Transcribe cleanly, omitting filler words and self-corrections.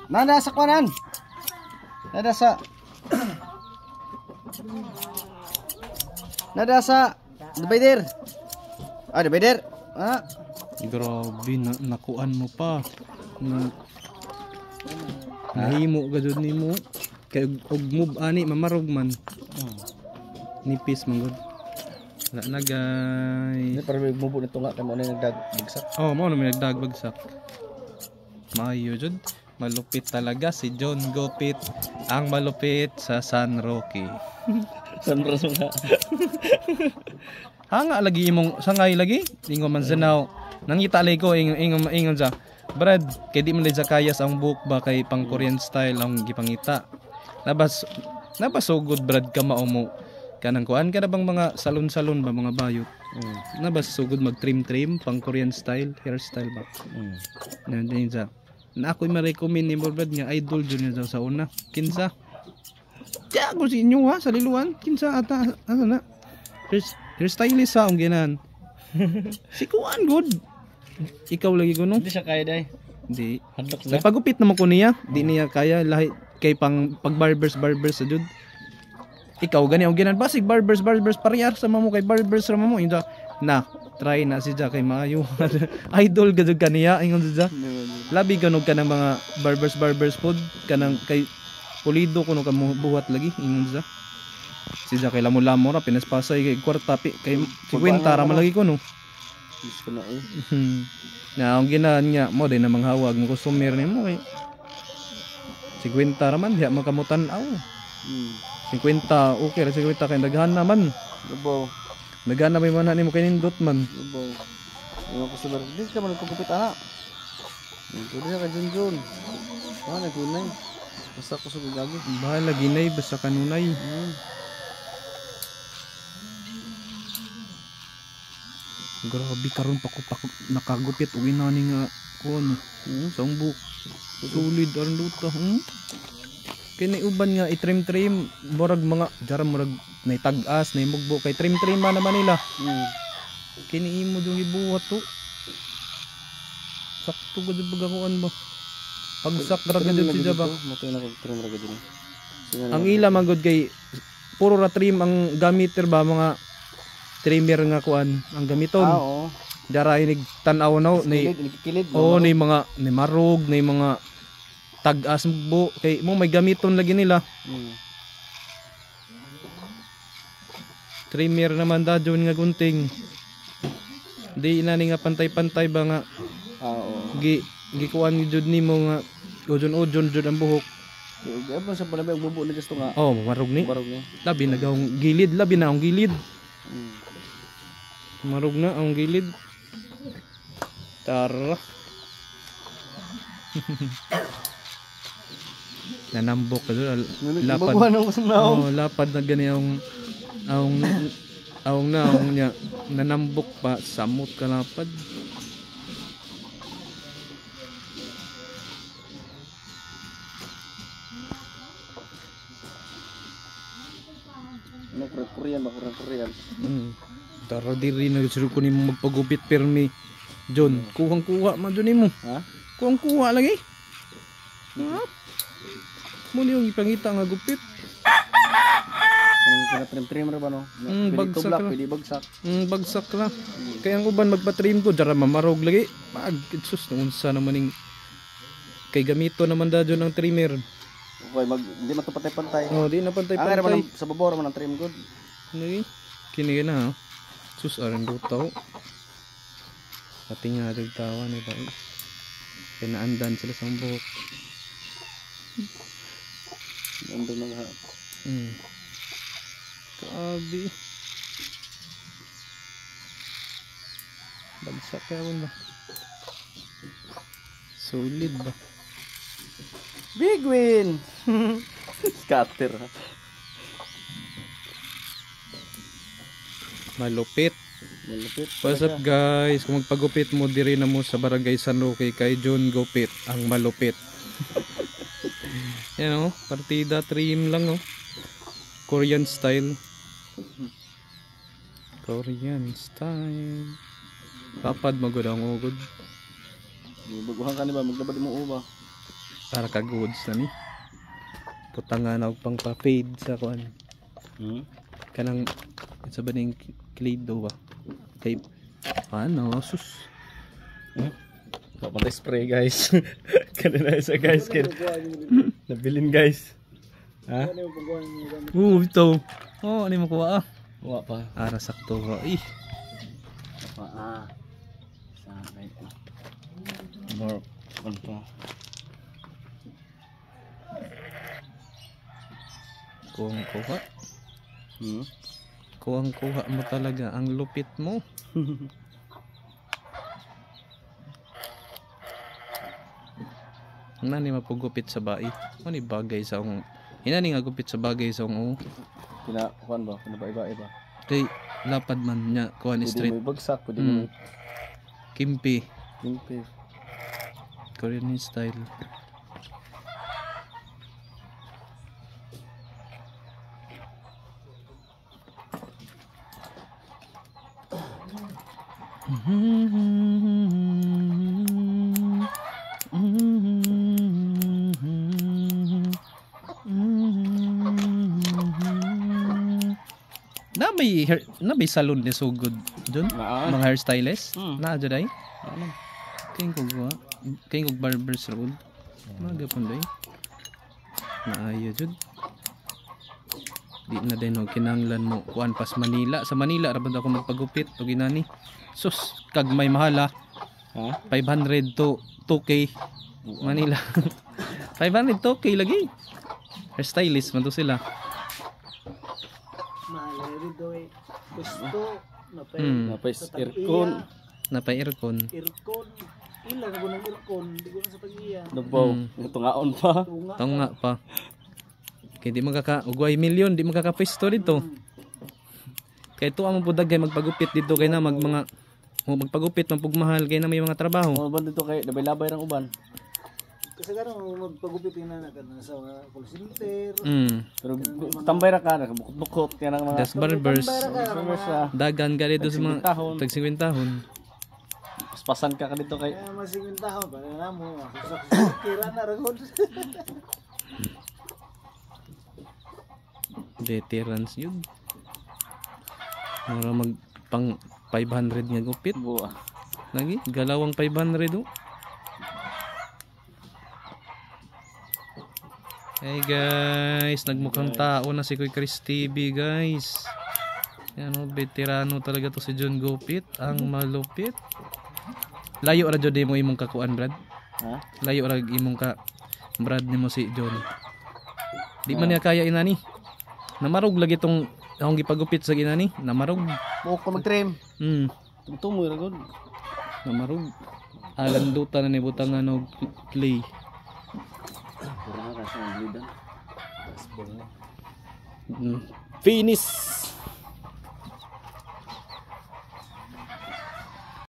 Nada sa kuanan. Nada sa divider. Ah, divider. Ah. Grabe na nakuan mo pa. Nahimo gud nimo. Kay og move ani mamarog man. Nipis man gud. Wala na guys. Ini para mubo nito nga kay mo na nagdagbagsak. Oh, mo na may nagdagbagsak. Maayo jud. Malupit talaga si John Gopit. Ang malupit sa San Roque. San Roque nga. Hanga lagi imong sangay lagi. Ingon man sanaw. Nangita lay ko ingon sa. Brad, kay di man sa kayas ang book ba kay pang Korean style ang gipangita. Nabas so good brad ka mao mo. Kanang kuan ka na bang mga salon-salon ba mga bayot. Nabas so good mag trim pang Korean style, hairstyle ba. Nandiyan sa. Na ako'y ma-recommend ni Brad nga idol jud niya sa una. Kinsa? Tiya ko si inyo ha sa liluan. Kinsa ata ano na. Hairstylist sa ang ginan. Si kuan good. Ikaw lagi ko no. Hindi siya kaya day. Hindi. Hadlok na. Pagupit naman ko niya, di niya kaya lahi kay pag barbers sa jud. Ikaw gani og ginan basig barbers parehas sa mamo kay barbers ra mamo inda na try na si kay maayo. Idol gud kaniya ingon siya. Labi ganog ka ng mga barbers food kanang kay pulido kuno ka buhat lagi ingon siya. Si kay lamo-lamo ra pinaspasay kay kwarta kay 50 ra man lagi kuno. Is ko na eh. Na ang ginan niya mo din na manghawag mo customer nimo kay 50 ra man diha makamutan-aw. 50 okay ra 50 kay daghan naman. Lubaw. Daghan na may man nimo kay nindot man. Lubaw. Yung customer din ka man kugupit ana. Pwede na ka Jun. Ah, nagunay. Basta ko sa gagi. Bahala ginay basta kanunay. Grabe karon pa ko nakagupit og inani nga kuno. Sa umbok. Solid aron luta. Kini uban nga i-trim murag mga jara murag naitag-as na mugbo kay trim man naman nila. Kini imo jung ibuhat to. Sakto gud bagakuan ba. Pagsak ra gud si Jaba. Matay na ko trim ra gud ni. Ang ila magud kay puro ra trim ang gamiter ba mga trimmer nga kuan ang gamiton. Oo. Dara inig tan-aw na ni kilid. oh ni mga ni marog ni mga tag-as mo kay mo may gamiton lagi nila. Trimmer naman dadyon nga gunting. Di na ni nga pantay-pantay ba nga. Oo. Gikuan ni jud nimo nga ojon jud ang buhok. Gabon sa palabi ang bubo na gusto nga. Oh, marog ni. Marog ni. Labi na gaong gilid, labi na ang gilid. Marog na ang gilid. Tara. Nanambok ka doon. Lapad. Oh, lapad na gani ang niya. Nanambok pa. Samot ka lapad. Korean. Tara diri na gusto ko nimo magpagupit permi. John, kuhang-kuha man dun nimo. Ha? Kuhang-kuha lagi. Ha? Mo ni yung ipangita nga gupit. Anong trim ra ba no? Bagsak Tublak, na. pwede bagsak. Bagsak na. Kaya ang uban magpa-trim ko, dara mamarog lagi. Pag sus unsa naman ning kay gamito naman dadyo ng trimmer. Okay, hindi man to pantay-pantay. Oh, di na pantay-pantay. Ang sa babor man ang trim good. Kini na ha. Sus aran dutaw. Pati nga tawa ni ba. Pinaandan sila sa buhok. Ando na ha. Grabe. Bagsak kaya ba? Solid ba? Big win! Scatter ha. Malupit. Malupit. What's up guys? Kung magpagupit mo diri na mo sa Barangay San Roque kay John Gupit ang malupit. Yan o, partida trim lang o. Korean style. Korean style. Papad magod ang ugod. Baguhan ka ni ba? Maglabad mo uba. para ka goods na ni. Putangan og pang pa-fade sa kuan. Kanang sa ba ning Klido ba? Kay ano, sus. Papantay spray guys. Kanina isa guys nabilin guys. Ha? Ito. Oh, ano mo kuha ah? Wa pa. Ara sakto ba? Ih. Sa right. More on pa. Kuha. Kuha mo talaga ang lupit mo. Nani mapugupit sa bai. Ano bagay sa ong inani nga gupit sa bagay sa ong Kuan ba? Pinabaiba-iba. kay lapad man nya kuan Pwede straight. mo ibagsak, pwede mo Kimpi. kimpi. Korean style. Nabay salon ni so good John mga hairstylist na dyan ay kayong kog barbers road mga gapon day naayo jud di na din ho kinanglan mo kuan pas Manila sa Manila rabad ako magpagupit pag inani sus kag may mahala 500 to 2K Manila 500 2K lagi hairstylist man to sila gusto Napay aircon. napay aircon ilang ko ng aircon di ko na sa pag-iya Nabaw. Tungaon pa. tunga pa kay di magkaka ugway milyon di magkakapwesto dito kay to amo pud dagay magpagupit dito kay na magpagupit magpugmahal kay na may mga trabaho Ano ba dito kay labay-labay ng uban? kasi gano'n magpagupit yung nanak sa call center Pero tambay ra ka, nakabukot-bukot yan ang mga just barbers customers sa dagan ka dito sa mga Tag-50 tag 50 tahon paspasan ka dito kay kaya masingin taon para na mo kira na ragod veterans yun mura mag pang 500 nga gupit buwa. lagi galawang 500 oh. Hey guys, nagmukhang tao na si Kuy Chris TV guys. Yan o, veterano talaga to si John Gupit, ang malupit. Layo ra jud mo imong kakuan Brad. Ha? Layo ra imong ka Brad nimo si John. Di man niya kaya inani. Namarog lagi tong akong gipagupit sa ginani, namarog. Buok ka mag-trim. Tumutumoy ra gud. Namarog. Alandutan na ni butangan og clay. Pura ka sa lidan. Finish.